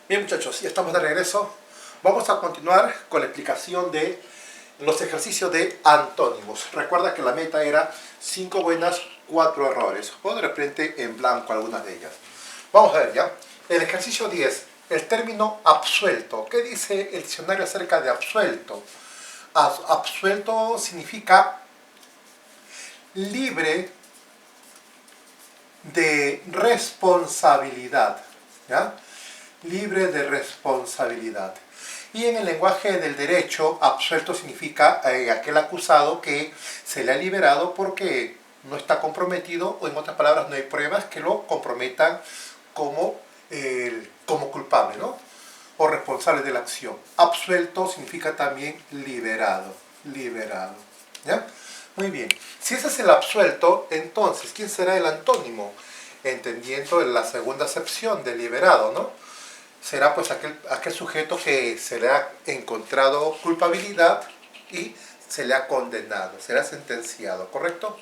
Bien muchachos, ya estamos de regreso. Vamos a continuar con la explicación de los ejercicios de antónimos. Recuerda que la meta era 5 buenas, 4 errores. O de repente en blanco algunas de ellas. Vamos a ver ya. El ejercicio 10, el término absuelto. ¿Qué dice el diccionario acerca de absuelto? Absuelto significa libre de responsabilidad. ¿Ya? Libre de responsabilidad. Y en el lenguaje del derecho, absuelto significa aquel acusado que se le ha liberado porque no está comprometido, o en otras palabras no hay pruebas que lo comprometan como, como culpable, ¿no? O responsable de la acción. Absuelto significa también liberado. Liberado. ¿Ya? Muy bien. Si ese es el absuelto, entonces, ¿quién será el antónimo? Entendiendo la segunda acepción de liberado, ¿no? Será pues aquel sujeto que se le ha encontrado culpabilidad y se le ha condenado, será sentenciado, ¿correcto?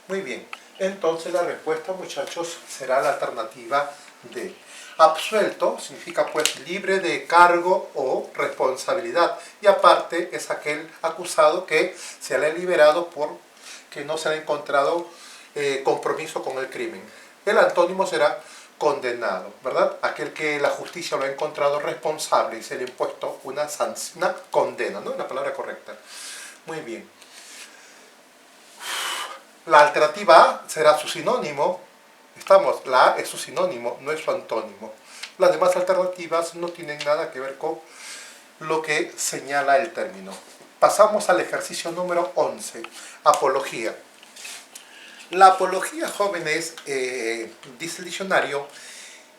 Muy bien, entonces la respuesta, muchachos, será la alternativa D. Absuelto significa pues libre de cargo o responsabilidad, y aparte es aquel acusado que se le ha liberado porque no se le ha encontrado compromiso con el crimen. El antónimo será condenado, ¿verdad? Aquel que la justicia lo ha encontrado responsable y se le ha impuesto una condena, ¿no? La palabra correcta. Muy bien. La alternativa A será su sinónimo. Estamos, la A es su sinónimo, no es su antónimo. Las demás alternativas no tienen nada que ver con lo que señala el término. Pasamos al ejercicio número 11, apología. La apología, jóvenes, dice el diccionario,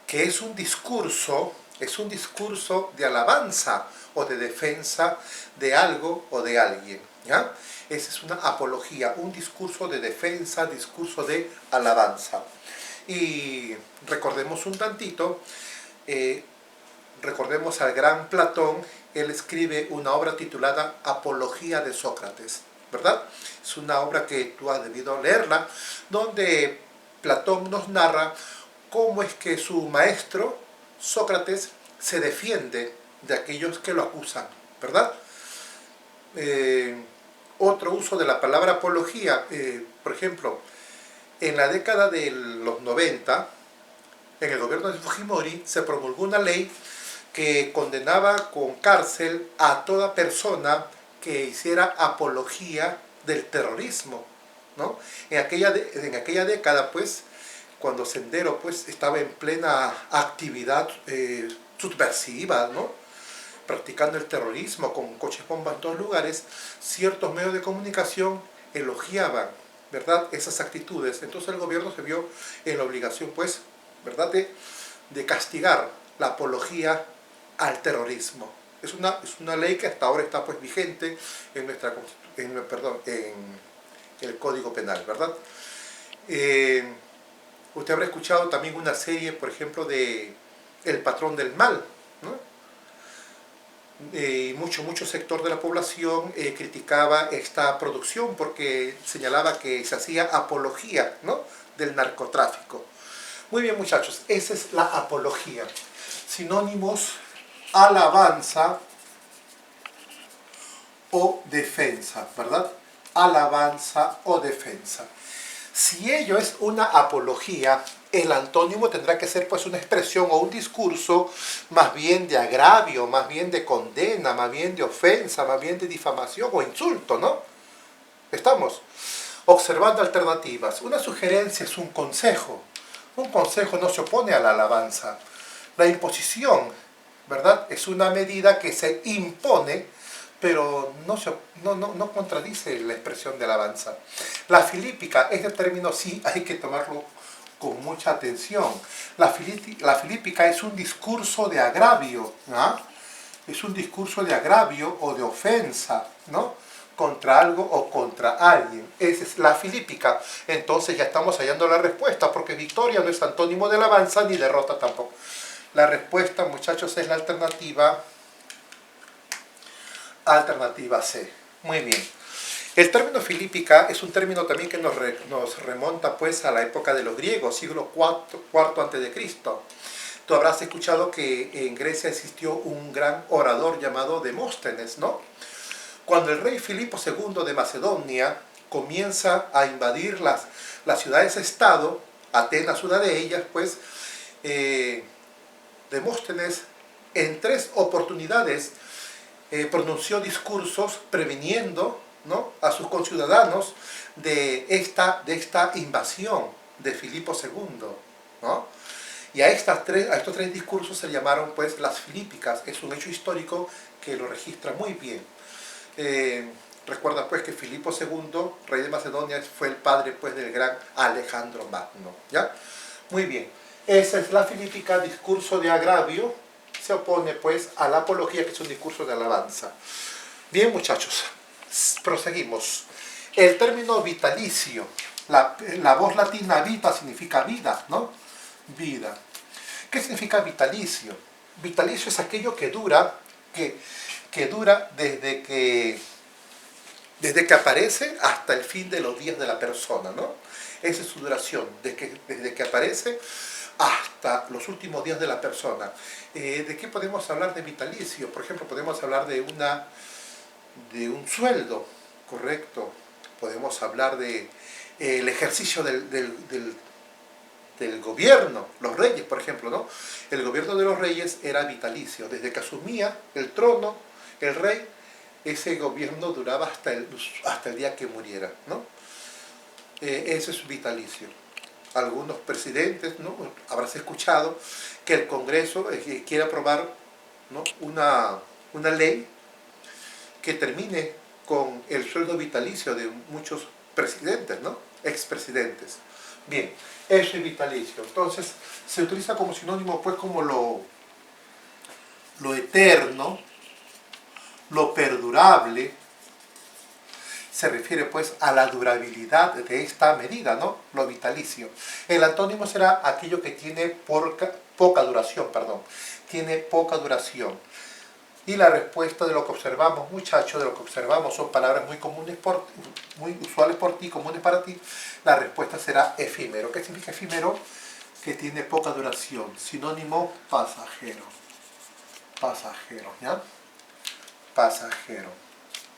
que es un discurso de alabanza o de defensa de algo o de alguien. ¿Ya? Esa es una apología, un discurso de defensa, discurso de alabanza. Y recordemos un tantito, recordemos al gran Platón. Él escribe una obra titulada Apología de Sócrates, ¿verdad? Es una obra que tú has debido leerla, donde Platón nos narra cómo es que su maestro, Sócrates, se defiende de aquellos que lo acusan, ¿verdad? Otro uso de la palabra apología, por ejemplo, en la década de los 90, en el gobierno de Fujimori, se promulgó una ley que condenaba con cárcel a toda persona que hiciera apología del terrorismo, ¿no? En aquella década, pues, cuando Sendero pues, estaba en plena actividad subversiva, ¿no? Practicando el terrorismo con coches bomba en todos lugares, ciertos medios de comunicación elogiaban, ¿verdad?, esas actitudes. Entonces el gobierno se vio en la obligación, pues, ¿verdad?, de castigar la apología al terrorismo. Es una ley que hasta ahora está pues vigente en el Código Penal, ¿verdad? Usted habrá escuchado también una serie, por ejemplo, de El Patrón del Mal, ¿no? Mucho sector de la población criticaba esta producción porque señalaba que se hacía apología, ¿no?, del narcotráfico. Muy bien, muchachos, esa es la apología. Sinónimos: alabanza o defensa, ¿verdad? Alabanza o defensa. Si ello es una apología, el antónimo tendrá que ser pues una expresión o un discurso más bien de agravio, más bien de condena, más bien de ofensa, más bien de difamación o insulto, ¿no? Estamos observando alternativas. Una sugerencia es un consejo. Un consejo no se opone a la alabanza. La imposición, ¿verdad?, es una medida que se impone, pero no contradice la expresión de alabanza. La filípica, este término sí hay que tomarlo con mucha atención. La filípica es un discurso de agravio, ¿no? Es un discurso de agravio o de ofensa, ¿no?, contra algo o contra alguien. Esa es la filípica. Entonces ya estamos hallando la respuesta, porque victoria no es antónimo de alabanza, ni derrota tampoco. La respuesta, muchachos, es la alternativa C. Muy bien. El término filípica es un término también que nos remonta pues a la época de los griegos, siglo IV a.C. Tú habrás escuchado que en Grecia existió un gran orador llamado Demóstenes, ¿no? Cuando el rey Filipo II de Macedonia comienza a invadir las ciudades-estado, Atenas una de ellas, pues Demóstenes en 3 oportunidades pronunció discursos previniendo, ¿no?, a sus conciudadanos de esta invasión de Filipo II, ¿no? Y a estos 3 discursos se llamaron pues las Filípicas. Es un hecho histórico que lo registra muy bien. Recuerda pues que Filipo II, rey de Macedonia, fue el padre pues del gran Alejandro Magno, ¿ya? Muy bien. Esa es la Filípica, discurso de agravio. Se opone pues a la apología, que es un discurso de alabanza. Bien, muchachos, proseguimos. El término vitalicio, la voz latina vita significa vida, ¿no? Vida. ¿Qué significa vitalicio? Vitalicio es aquello que dura, que dura desde que aparece hasta el fin de los días de la persona, ¿no? Esa es su duración, desde que aparece hasta los últimos días de la persona. ¿De qué podemos hablar de vitalicio? Por ejemplo, podemos hablar de un sueldo, correcto. Podemos hablar de el ejercicio del gobierno, los reyes, por ejemplo, ¿no? El gobierno de los reyes era vitalicio. Desde que asumía el trono, el rey, ese gobierno duraba hasta el día que muriera, ¿no? Eso es vitalicio. Algunos presidentes, ¿no?, habrás escuchado que el Congreso quiere aprobar, ¿no?, una ley que termine con el sueldo vitalicio de muchos presidentes, ¿no?, expresidentes. Bien, eso es vitalicio. Entonces, se utiliza como sinónimo, pues, como lo eterno, lo perdurable. Se refiere pues a la durabilidad de esta medida, ¿no? Lo vitalicio. El antónimo será aquello que tiene poca duración, perdón. Tiene poca duración. Y la respuesta de lo que observamos, muchachos, de lo que observamos son palabras muy comunes muy usuales por ti, comunes para ti. La respuesta será efímero. ¿Qué significa efímero? Que tiene poca duración. Sinónimo, pasajero. Pasajero, ¿ya? Pasajero.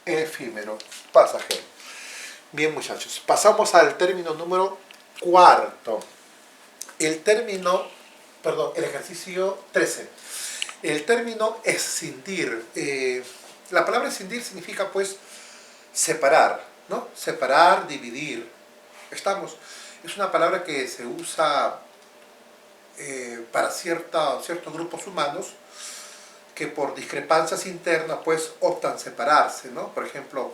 Efímero, pasajero. Bien, muchachos, pasamos al término número 4. El ejercicio 13. El término escindir. La palabra escindir significa pues separar, ¿no? Separar, dividir. Es una palabra que se usa para ciertos grupos humanos que por discrepancias internas pues optan separarse, ¿no? Por ejemplo,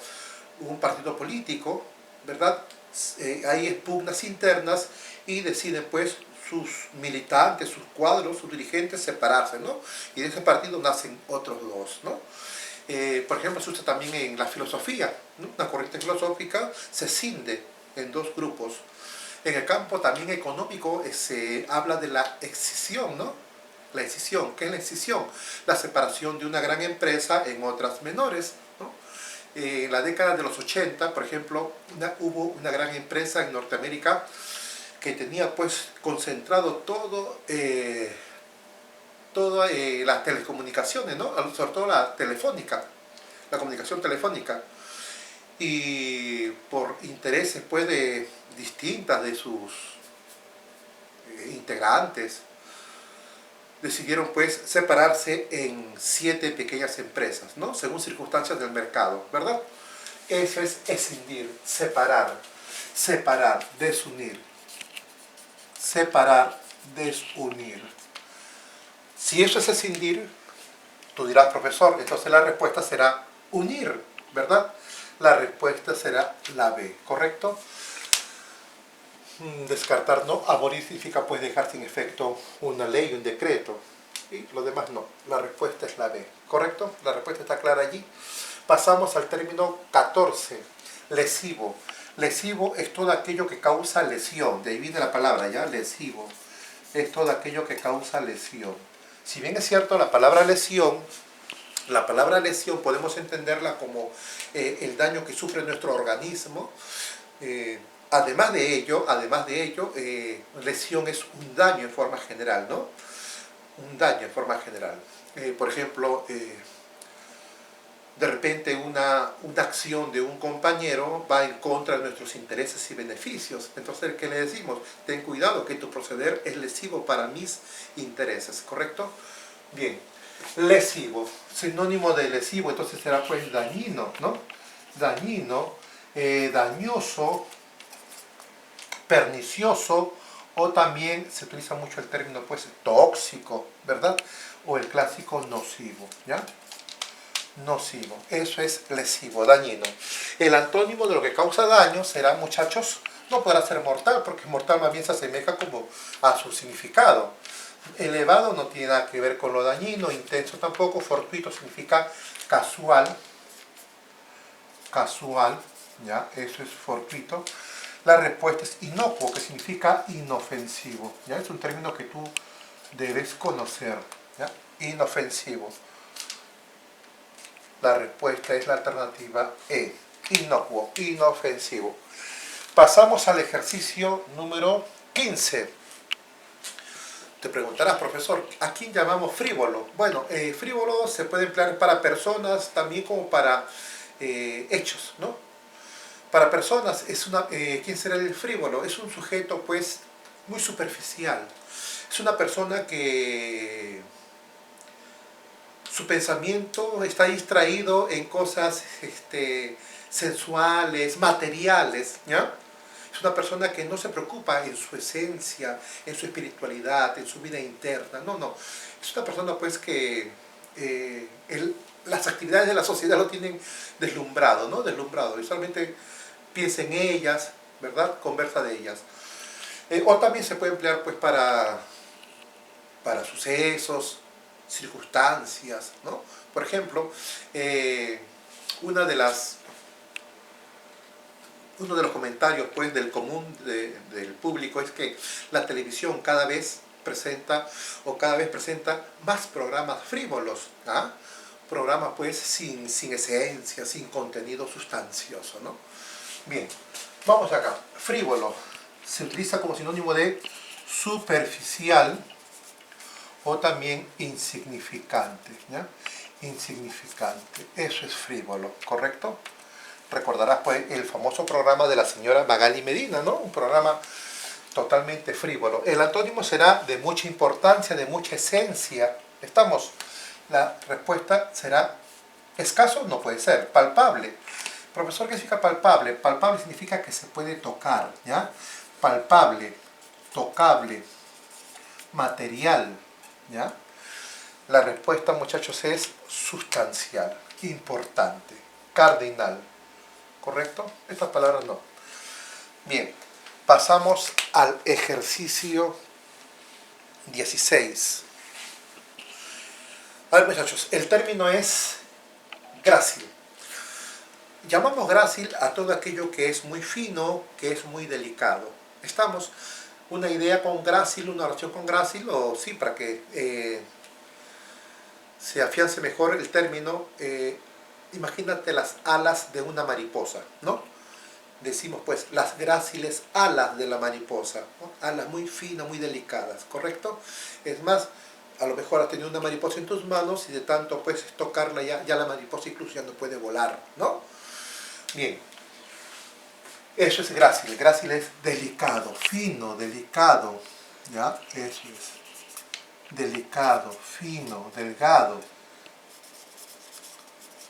un partido político, ¿verdad? Hay pugnas internas y deciden pues sus militantes, sus cuadros, sus dirigentes separarse, ¿no? Y de ese partido nacen otros dos, ¿no? Por ejemplo, se usa también en la filosofía, ¿no? Una corriente filosófica se cinde en 2 grupos. En el campo también económico se habla de la escisión, ¿no? La escisión. ¿Qué es la escisión? La separación de una gran empresa en otras menores, ¿no? En la década de los 80, por ejemplo, hubo una gran empresa en Norteamérica que tenía pues concentrado todas las telecomunicaciones, ¿no? Sobre todo la comunicación telefónica. Y por intereses pues distintas de sus integrantes, decidieron pues separarse en 7 pequeñas empresas, ¿no? Según circunstancias del mercado, ¿verdad? Eso es escindir, separar, desunir. Separar, desunir. Si eso es escindir, tú dirás, profesor, entonces la respuesta será unir, ¿verdad? La respuesta será la B, ¿correcto? Descartar no, abolir significa pues dejar sin efecto una ley, un decreto, y lo demás no. La respuesta es la B, ¿correcto? La respuesta está clara allí. Pasamos al término 14, lesivo. Lesivo es todo aquello que causa lesión, de ahí viene la palabra, ¿ya? Lesivo es todo aquello que causa lesión. Si bien es cierto, la palabra lesión podemos entenderla como el daño que sufre nuestro organismo. Además de ello, lesión es un daño en forma general, ¿no? un daño en forma general. Por ejemplo, de repente una acción de un compañero va en contra de nuestros intereses y beneficios. Entonces, ¿qué le decimos? Ten cuidado que tu proceder es lesivo para mis intereses, ¿correcto? Bien, lesivo, sinónimo de lesivo, entonces será pues dañino, ¿no? Dañino, dañoso, pernicioso, o también se utiliza mucho el término pues tóxico, ¿verdad? O el clásico nocivo, ¿ya? Nocivo, eso es lesivo, dañino. El antónimo de lo que causa daño será, muchachos, no podrá ser mortal, porque mortal más bien se asemeja como a su significado. Elevado no tiene nada que ver con lo dañino, intenso tampoco, fortuito significa casual, casual, ¿ya? Eso es fortuito. La respuesta es inocuo, que significa inofensivo, ¿ya? Es un término que tú debes conocer, ¿ya? Inofensivo. La respuesta es la alternativa E, inocuo, inofensivo. Pasamos al ejercicio número 15. Te preguntarás, profesor, ¿a quién llamamos frívolo? Bueno, frívolo se puede emplear para personas, también como para hechos, ¿no? Para personas, ¿quién será el frívolo? Es un sujeto, pues, muy superficial. Es una persona que su pensamiento está distraído en cosas sensuales, materiales, ¿ya? Es una persona que no se preocupa en su esencia, en su espiritualidad, en su vida interna. No, no. Es una persona pues que las actividades de la sociedad lo tienen deslumbrado, ¿no? Deslumbrado. Y solamente piensa en ellas, ¿verdad? Conversa de ellas. O también se puede emplear pues para sucesos, circunstancias, ¿no? Por ejemplo, una de las uno de los comentarios pues, del común del público es que la televisión cada vez presenta más programas frívolos, ¿ah? Programas pues sin esencia, sin contenido sustancioso, ¿no? Bien, vamos acá. Frívolo se utiliza como sinónimo de superficial o también insignificante, ¿ya? Insignificante, eso es frívolo, ¿correcto? Recordarás pues el famoso programa de la señora Magali Medina, ¿no? Un programa totalmente frívolo. El antónimo será de mucha importancia, de mucha esencia. ¿Estamos? La respuesta será escaso, no puede ser. Palpable. Profesor, ¿qué significa palpable? Palpable significa que se puede tocar, ¿ya? Palpable, tocable, material, ¿ya? La respuesta, muchachos, es sustancial, importante, cardinal. ¿Correcto? Estas palabras no. Bien, pasamos al ejercicio 16. A ver, muchachos, el término es grácil. Llamamos grácil a todo aquello que es muy fino, que es muy delicado. ¿Estamos? Una idea con grácil, una oración con grácil, o sí, para que se afiance mejor el término, imagínate las alas de una mariposa, ¿no? Decimos pues las gráciles alas de la mariposa, ¿no? Alas muy finas, muy delicadas, ¿correcto? Es más, a lo mejor has tenido una mariposa en tus manos y de tanto pues tocarla ya la mariposa incluso ya no puede volar, ¿no? Bien, eso es grácil. Grácil es delicado, fino, delicado, ¿ya? Eso es. Delicado, fino, delgado.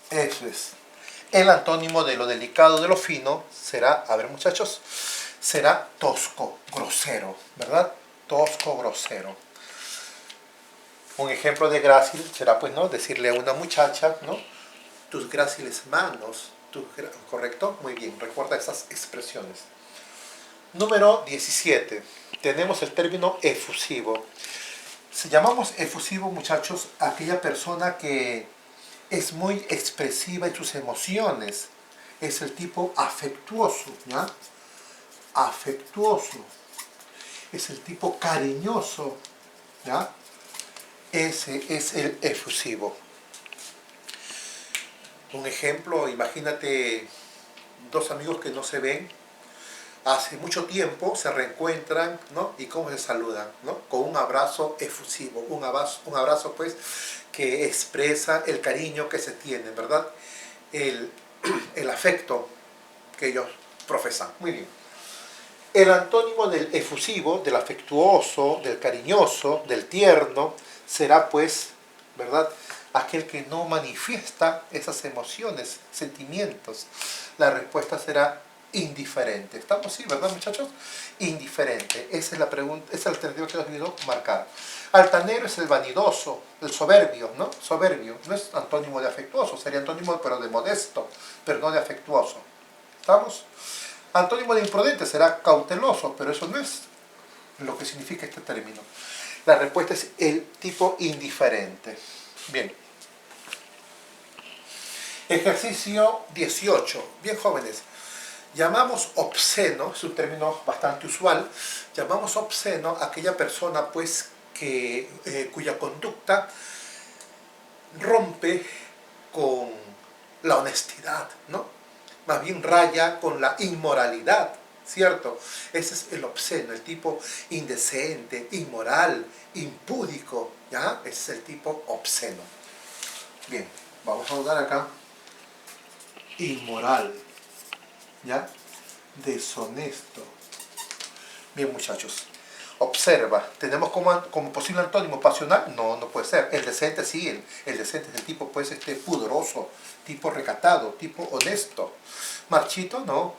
Eso es. El antónimo de lo delicado, de lo fino, será, a ver muchachos, será tosco, grosero, ¿verdad? Tosco, grosero. Un ejemplo de grácil será, pues, ¿no? Decirle a una muchacha, ¿no? Tus gráciles manos, ¿correcto? Muy bien, recuerda esas expresiones. Número 17. Tenemos el término efusivo. Llamamos efusivo, muchachos, a aquella persona que es muy expresiva en sus emociones. Es el tipo afectuoso, ¿ya? Afectuoso. Es el tipo cariñoso, ¿ya? Ese es el efusivo. Un ejemplo, imagínate dos amigos que no se ven, hace mucho tiempo se reencuentran, ¿no? Y cómo se saludan, ¿no? Con un abrazo efusivo, un abrazo pues que expresa el cariño que se tiene, ¿verdad? El, el afecto que ellos profesan. Muy bien. El antónimo del efusivo, del afectuoso, del cariñoso, del tierno, será pues, ¿verdad? Aquel que no manifiesta esas emociones, sentimientos. La respuesta será indiferente. ¿Estamos? Sí, ¿verdad, muchachos? Indiferente. Esa es la pregunta, esa es la alternativa que les olvidó marcar. Altanero es el vanidoso, el soberbio, ¿no? Soberbio. No es antónimo de afectuoso, sería antónimo pero de modesto, pero no de afectuoso. ¿Estamos? Antónimo de imprudente será cauteloso, pero eso no es lo que significa este término. La respuesta es el tipo indiferente. Bien. Ejercicio 18. Bien, jóvenes. Llamamos obsceno, es un término bastante usual, llamamos obsceno a aquella persona pues cuya conducta rompe con la honestidad, ¿no? Más bien raya con la inmoralidad, ¿cierto? Ese es el obsceno, el tipo indecente, inmoral, impúdico, ¿ya? Ese es el tipo obsceno. Bien, vamos a anotar acá. Inmoral, ¿ya? Deshonesto. Bien, muchachos. Observa, ¿tenemos como posible antónimo pasional? No, no puede ser. El decente sí, el decente es el tipo pues pudoroso, tipo recatado, tipo honesto. Marchito, no.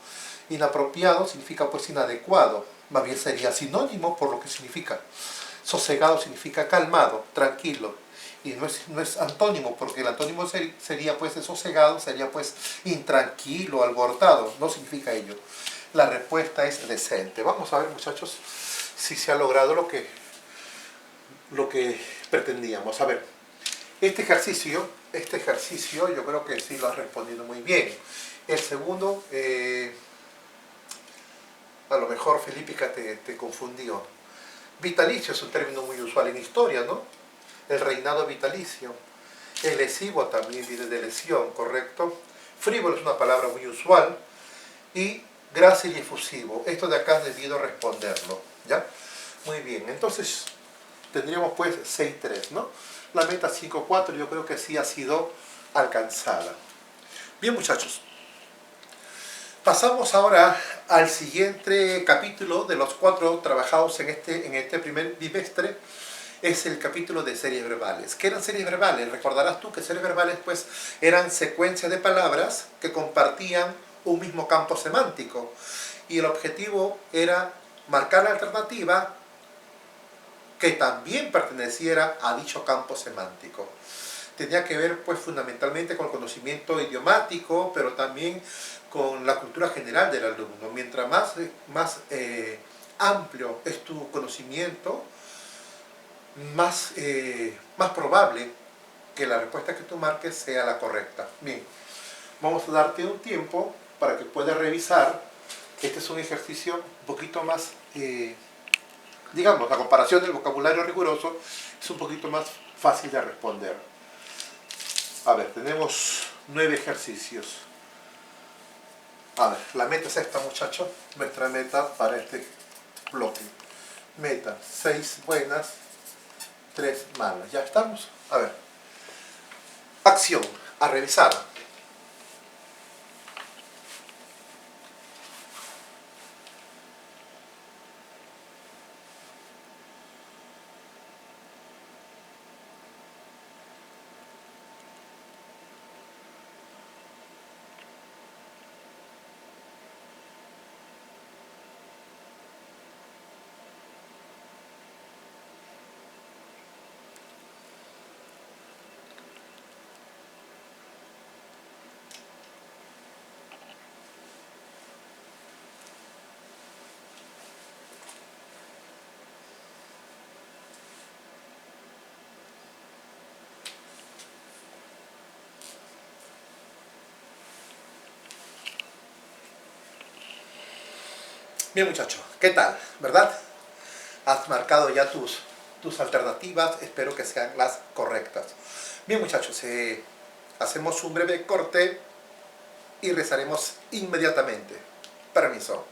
Inapropiado significa pues inadecuado. Más bien sería sinónimo por lo que significa. Sosegado significa calmado, tranquilo. Y no es antónimo, porque el antónimo sería pues de sosegado, sería pues intranquilo, alborotado. No significa ello. La respuesta es decente. Vamos a ver, muchachos, si se ha logrado lo que pretendíamos. A ver, este ejercicio yo creo que sí lo has respondido muy bien. El segundo, a lo mejor Felípica te confundió. Vitalicio es un término muy usual en historia, ¿no? El reinado vitalicio. El lesivo también viene de lesión, ¿correcto? Frívolo es una palabra muy usual. Y grácil y efusivo. Esto de acá has debido responderlo, ¿ya? Muy bien, entonces tendríamos pues 6-3, ¿no? La meta 5-4 yo creo que sí ha sido alcanzada. Bien, muchachos. Pasamos ahora al siguiente capítulo de los 4 trabajados en este primer bimestre. Es el capítulo de series verbales. ¿Qué eran series verbales? Recordarás tú que series verbales pues eran secuencias de palabras que compartían un mismo campo semántico. Y el objetivo era marcar la alternativa que también perteneciera a dicho campo semántico. Tenía que ver pues fundamentalmente con el conocimiento idiomático, pero también con la cultura general del alumno. Mientras más amplio es tu conocimiento, más probable que la respuesta que tú marques sea la correcta. Bien, vamos a darte un tiempo para que puedas revisar. Este es un ejercicio un poquito más, digamos, la comparación del vocabulario riguroso es un poquito más fácil de responder. A ver, tenemos 9 ejercicios. A ver, la meta es esta, muchachos. Nuestra meta para este bloque. Meta, 6 buenas, 3 malas. ¿Ya estamos? A ver. Acción, a revisar. Bien, muchachos, ¿qué tal? ¿Verdad? Has marcado ya tus alternativas, espero que sean las correctas. Bien, muchachos, hacemos un breve corte y rezaremos inmediatamente. Permiso.